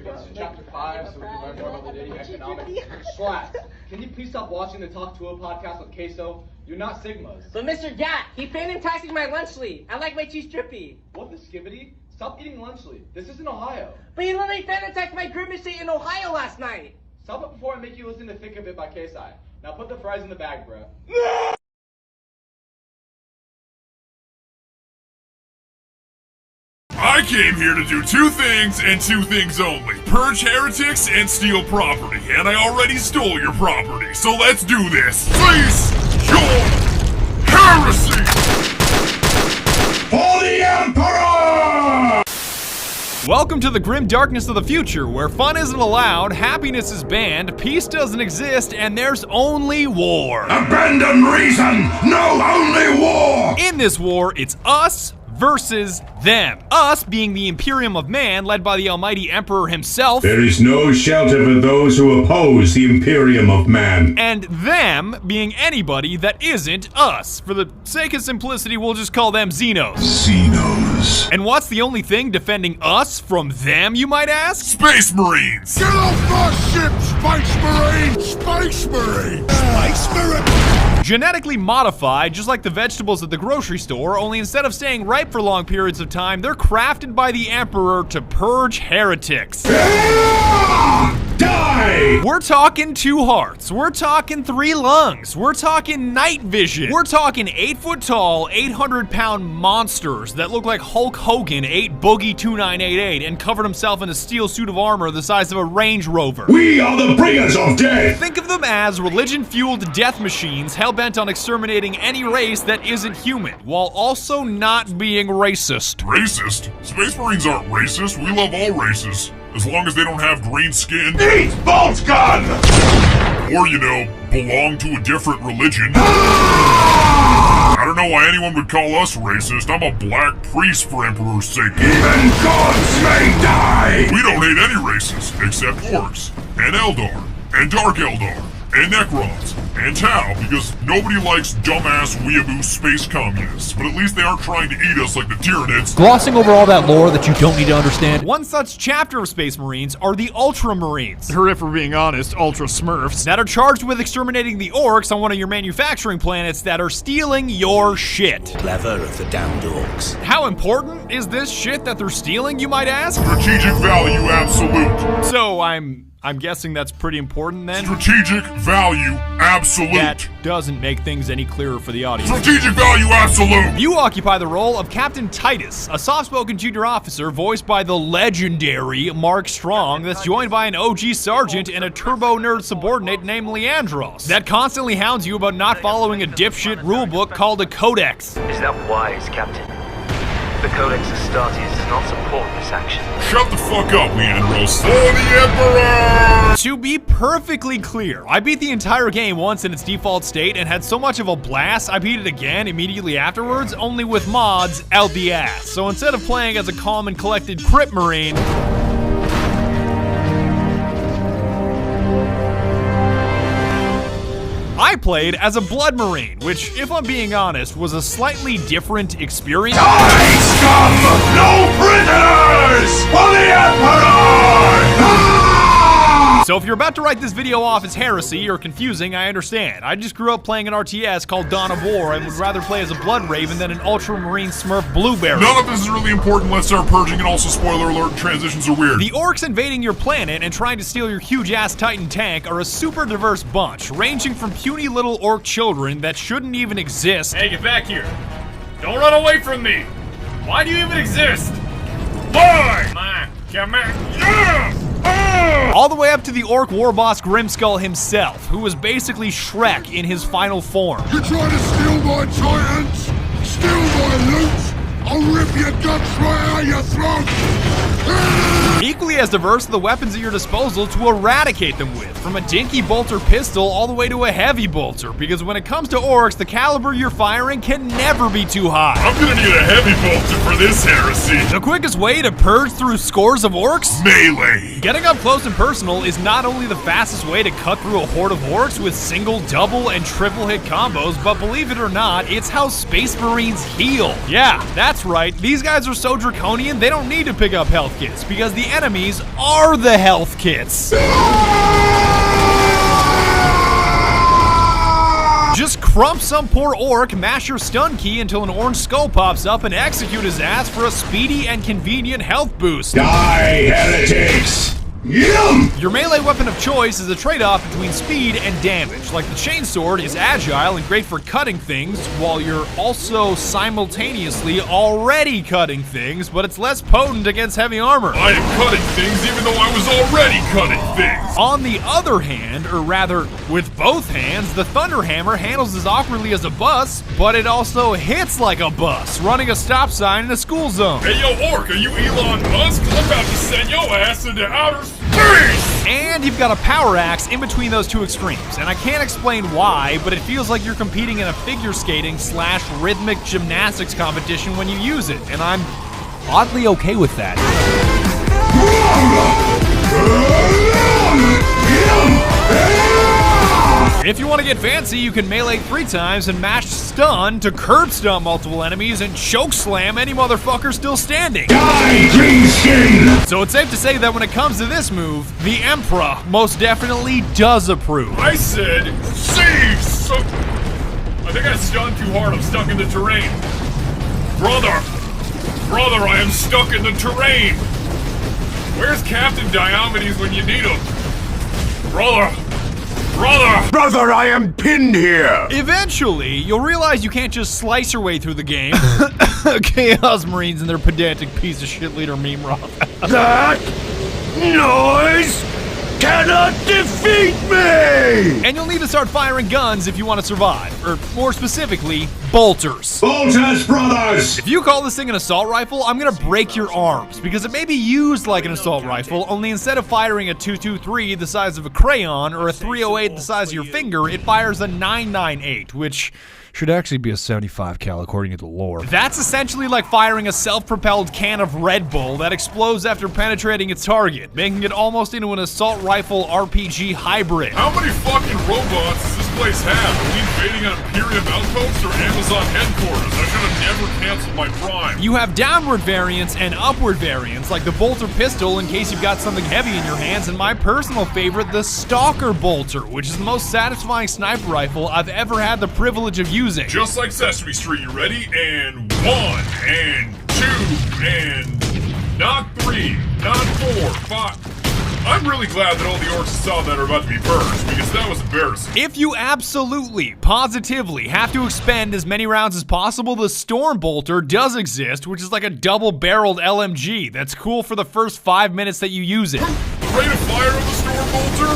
get to chapter 5 so we can learn more about the dating economics. Slash, can you please stop watching the Talk to a podcast with Queso? You're not Sigmas. But Mr. Gat, he fantastic my lunch lead. I like my cheese drippy. What the skibbity? Stop eating lunch lead. This isn't Ohio. But he literally fantastic my grimace state in Ohio last night. Stop it before I make you listen to Thick of It by KSI. Now put the fries in the bag, bro. I came here to do two things and two things only. Purge heretics and steal property. And I already stole your property, so let's do this. Face your heresy! For the Emperor! Welcome to the grim darkness of the future, where fun isn't allowed, happiness is banned, peace doesn't exist, and there's only war. Abandon reason! No, only war! In this war, it's us versus them. Us being the Imperium of Man, led by the almighty Emperor himself. There is no shelter for those who oppose the Imperium of Man. And them being anybody that isn't us. For the sake of simplicity, we'll just call them Xenos. Xenos. And what's the only thing defending us from them, you might ask? Space Marines! Get off my ship, Space Marine! Space Marine! Space Marine! Genetically modified, just like the vegetables at the grocery store, only instead of staying ripe for long periods of time, they're crafted by the Emperor to purge heretics. Die! We're talking 2 hearts, we're talking 3 lungs, we're talking night vision, we're talking 8 foot tall, 800-pound monsters that look like Hulk Hogan ate Boogie 2988 and covered himself in a steel suit of armor the size of a Range Rover. We are the bringers of death! Think of them as religion-fueled death machines hell-bent on exterminating any race that isn't human, while also not being racist. Racist? Space Marines aren't racist. We love all races. As long as they don't have green skin. Eat bolt gun! Or, you know, belong to a different religion. I don't know why anyone would call us racist. I'm a black priest for Emperor's sake. Even gods may die! We don't hate any races, except orcs, and Eldar, and Dark Eldar, and Necrons, and Tau, because nobody likes dumbass weeaboo space communists, but at least they aren't trying to eat us like the Tyranids. Glossing over all that lore that you don't need to understand. One such chapter of Space Marines are the Ultramarines. Or if we're being honest, Ultra Smurfs. That are charged with exterminating the orcs on one of your manufacturing planets that are stealing your shit. Clever of the damned orcs. How important is this shit that they're stealing, you might ask? Strategic value absolute. So I'm guessing that's pretty important then? Strategic value absolute. That doesn't make things any clearer for the audience. Strategic value absolute. You occupy the role of Captain Titus, a soft-spoken junior officer voiced by the legendary Mark Strong that's joined by an OG sergeant and a turbo-nerd subordinate named Leandros that constantly hounds you about not following a dipshit rulebook called a codex. Is that wise, Captain? The Codex Astartes does not support this action. Shut the fuck up, Leandros. For the Emperor! To be perfectly clear, I beat the entire game once in its default state and had so much of a blast, I beat it again immediately afterwards, only with mods out the ass. So instead of playing as a calm and collected Crypt Marine, I played as a Blood Marine, which, if I'm being honest, was a slightly different experience. Die, scum! No prisoners! For the Emperor! So if you're about to write this video off as heresy or confusing, I understand. I just grew up playing an RTS called Dawn of War and would rather play as a Blood Raven than an Ultramarine Smurf Blueberry. None of this is really important. Let's start purging, and also spoiler alert, transitions are weird. The orcs invading your planet and trying to steal your huge-ass Titan tank are a super diverse bunch, ranging from puny little orc children that shouldn't even exist. Hey, get back here. Don't run away from me. Why do you even exist? Why? Come on. Yeah! All the way up to the orc war boss Grimskull himself, who was basically Shrek in his final form. You trying to steal my Titans? Steal my loot? I'll rip your guts right out your throat! Equally as diverse are the weapons at your disposal to eradicate them with, from a dinky bolter pistol all the way to a heavy bolter, because when it comes to orcs, the caliber you're firing can never be too high. I'm gonna need a heavy bolter for this heresy. The quickest way to purge through scores of orcs? Melee. Getting up close and personal is not only the fastest way to cut through a horde of orcs with single, double, and triple hit combos, but believe it or not, it's how Space Marines heal. Yeah, that's That's right, these guys are so draconian they don't need to pick up health kits because the enemies are the health kits. Just crump some poor orc, mash your stun key until an orange skull pops up, and execute his ass for a speedy and convenient health boost. Die, heretics! Yum! Your melee weapon of choice is a trade-off between speed and damage. Like the chainsword is agile and great for cutting things, while you're also simultaneously already cutting things, but it's less potent against heavy armor. I am cutting things even though I was already cutting things. On the other hand, or rather, with both hands, the Thunder Hammer handles as awkwardly as a bus, but it also hits like a bus, running a stop sign in a school zone. Hey yo, orc, are you Elon Musk? I'm about to send your ass into outer space! And you've got a power axe in between those two extremes, and I can't explain why, but it feels like you're competing in a figure skating / rhythmic gymnastics competition when you use it, and I'm oddly okay with that. If you want to get fancy, you can melee 3 times and mash stun to curb stomp multiple enemies and choke slam any motherfucker still standing. Die, green skin! So it's safe to say that when it comes to this move, the Emperor most definitely does approve. I said, cease! I think I stunned too hard. I'm stuck in the terrain. Brother, I am stuck in the terrain. Where's Captain Diomedes when you need him? Brother, I am pinned here! Eventually, you'll realize you can't just slice your way through the game. Chaos Marines and their pedantic piece of shit leader meme rock. That noise cannot defeat me! And you'll need to start firing guns if you want to survive. Or more specifically, bolters. Bolters, brothers! If you call this thing an assault rifle, I'm gonna break your arms, because it may be used like an assault rifle, only instead of firing a 223 the size of a crayon or a 308 the size of your finger, it fires a 998, which should actually be a 75 cal according to the lore. That's essentially like firing a self-propelled can of Red Bull that explodes after penetrating its target, making it almost into an assault rifle RPG hybrid. How many fucking robots does this place have? Are we invading an Imperium outpost or Amazon headquarters? I should have never canceled my Prime. You have downward variants and upward variants, like the bolter pistol in case you've got something heavy in your hands, and my personal favorite, the Stalker bolter, which is the most satisfying sniper rifle I've ever had the privilege of using. Just like Sesame Street, you ready? And 1, and 2, and not 3, not 4, 5. I'm really glad that all the orcs saw that are about to be burned, because that was embarrassing. If you absolutely, positively have to expend as many rounds as possible, the Storm Bolter does exist, which is like a double-barreled LMG that's cool for the first 5 minutes that you use it. The rate of fire of the Storm Bolter?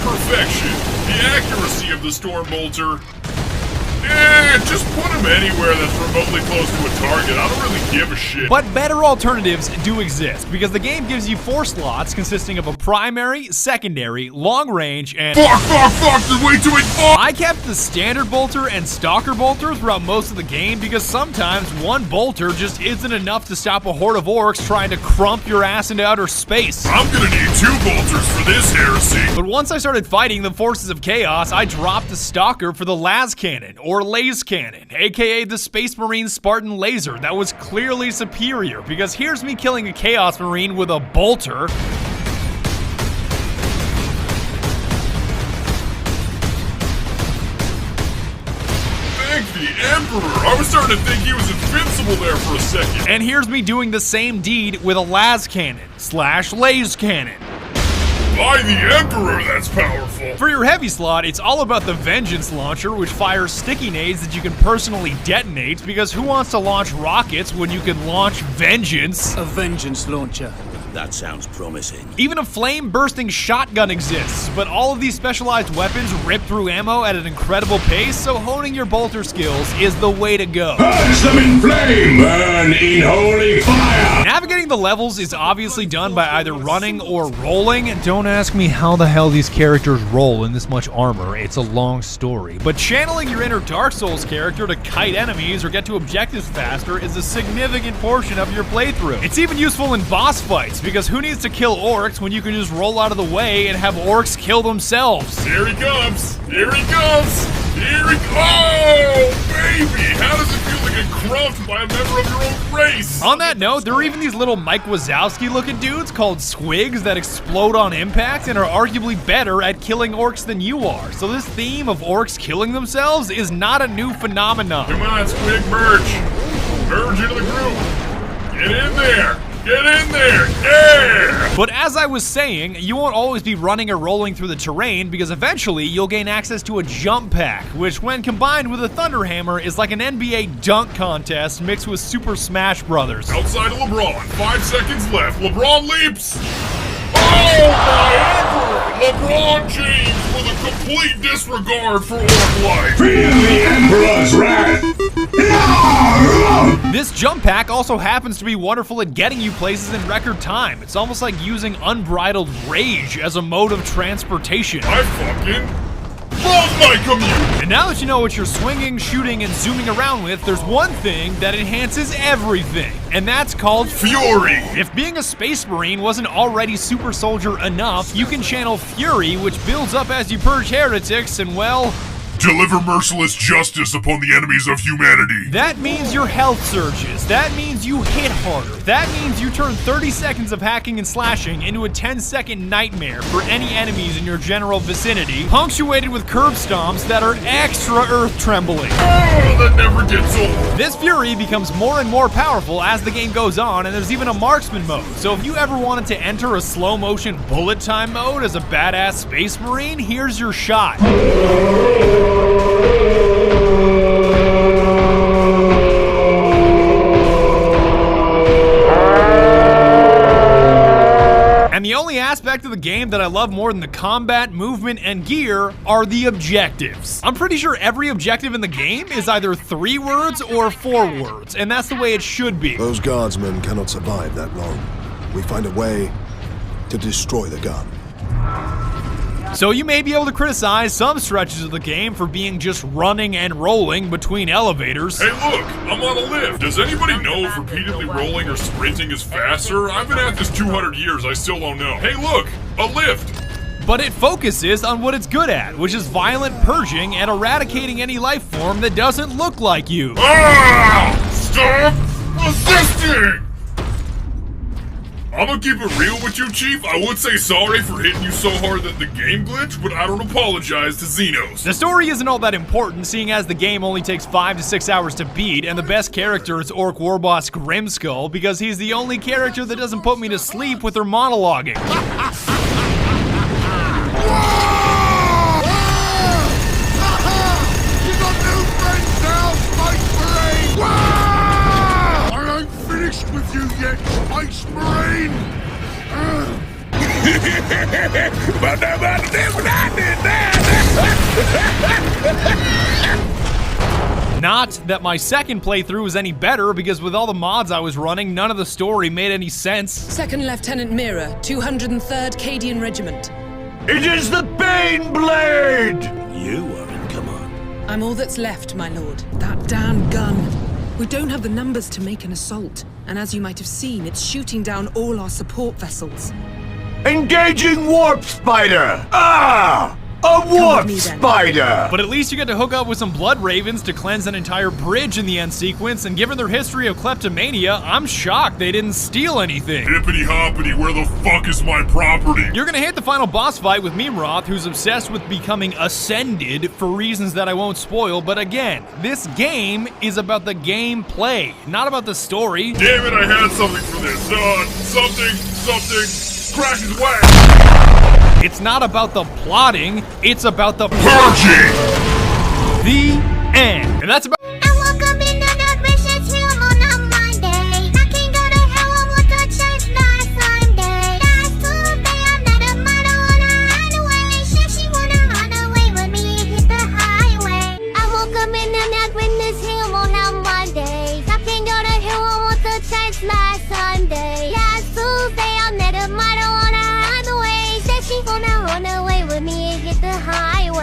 Perfection. The accuracy of the Storm Bolter? Just put him anywhere that's remotely close to a target. I don't really give a shit. But better alternatives do exist, because the game gives you 4 slots consisting of a primary, secondary, long range, and Fuck, there's way too many fuck! I kept the standard bolter and stalker bolter throughout most of the game because sometimes one bolter just isn't enough to stop a horde of orcs trying to crump your ass into outer space. I'm gonna need 2 bolters for this heresy. But once I started fighting the forces of chaos, I dropped the stalker for the las cannon, or laze cannon, aka the Space Marine Spartan laser that was clearly superior, because here's me killing a Chaos Marine with a bolter. Thank the Emperor! I was starting to think he was invincible there for a second. And here's me doing the same deed with a las cannon / laze cannon. By the Emperor, that's powerful. For your heavy slot, it's all about the Vengeance Launcher, which fires sticky nades that you can personally detonate, because who wants to launch rockets when you can launch vengeance? A vengeance launcher. That sounds promising. Even a flame-bursting shotgun exists, but all of these specialized weapons rip through ammo at an incredible pace, so honing your bolter skills is the way to go. Purge them in flame! Burn in holy fire! Navigating the levels is obviously done by either running or rolling. Don't ask me how the hell these characters roll in this much armor, it's a long story. But channeling your inner Dark Souls character to kite enemies or get to objectives faster is a significant portion of your playthrough. It's even useful in boss fights, because who needs to kill orcs when you can just roll out of the way and have orcs kill themselves? Here he comes! Here he comes! Here we go! Oh, baby! How does it feel to get crumped by a member of your own race? On that note, there are even these little Mike Wazowski-looking dudes called squigs that explode on impact and are arguably better at killing orcs than you are. So this theme of orcs killing themselves is not a new phenomenon. Come on, squig, merge! Merge into the group! Get in there! Get in there! Yeah! But as I was saying, you won't always be running or rolling through the terrain because eventually you'll gain access to a jump pack, which when combined with a Thunder Hammer is like an NBA dunk contest mixed with Super Smash Brothers. Outside of LeBron, 5 seconds left. LeBron leaps! Oh my Emperor! LeBron James with a complete disregard for orc life. Feel the Emperor's wrath! This jump pack also happens to be wonderful at getting you places in record time. It's almost like using unbridled rage as a mode of transportation. I fucking love my commute! And now that you know what you're swinging, shooting, and zooming around with, there's one thing that enhances everything, and that's called Fury! If being a Space Marine wasn't already super soldier enough, you can channel Fury, which builds up as you purge heretics, and well, deliver merciless justice upon the enemies of humanity. that means your health surges. That means you hit harder. That means you turn 30 seconds of hacking and slashing into a 10-second nightmare for any enemies in your general vicinity, punctuated with curb stomps that are extra earth-trembling. Oh, that never gets old. This Fury becomes more and more powerful as the game goes on, and there's even a marksman mode. So if you ever wanted to enter a slow-motion bullet time mode as a badass Space Marine, here's your shot. And the only aspect of the game that I love more than the combat, movement, and gear are the objectives. I'm pretty sure every objective in the game is either 3 words or 4 words, and that's the way it should be. Those guardsmen cannot survive that long. We find a way to destroy the gun. So you may be able to criticize some stretches of the game for being just running and rolling between elevators. Hey look, I'm on a lift. Does anybody know if repeatedly rolling or sprinting is faster? I've been at this 200 years, I still don't know. Hey look, a lift! But it focuses on what it's good at, which is violent purging and eradicating any life form that doesn't look like you. Ah! Stop resisting! I'm gonna keep it real with you, Chief. I would say sorry for hitting you so hard that the game glitched, but I don't apologize to Xenos. The story isn't all that important, seeing as the game only takes 5 to 6 hours to beat, and the best character is Orc Warboss Grimskull, because he's the only character that doesn't put me to sleep with her monologuing. You got new friends now, Space Marine! I ain't finished with you yet, Space Marine! Not that my second playthrough was any better, because with all the mods I was running, none of the story made any sense. Second Lieutenant Mira, 203rd Cadian Regiment. It is the Bane Blade! You are in command. I'm all that's left, my lord. That damn gun. We don't have the numbers to make an assault, and as you might have seen, it's shooting down all our support vessels. Engaging Warp Spider! Ah! A Warp Spider! But at least you get to hook up with some Blood Ravens to cleanse an entire bridge in the end sequence, and given their history of kleptomania, I'm shocked they didn't steal anything. Hippity hoppity, where the fuck is my property? You're gonna hit the final boss fight with Mimroth, who's obsessed with becoming ascended for reasons that I won't spoil, but again, this game is about the gameplay, not about the story. Damn it, I had something for this. Something, crack his wax. It's not about the plotting, it's about the purging. The end. And that's about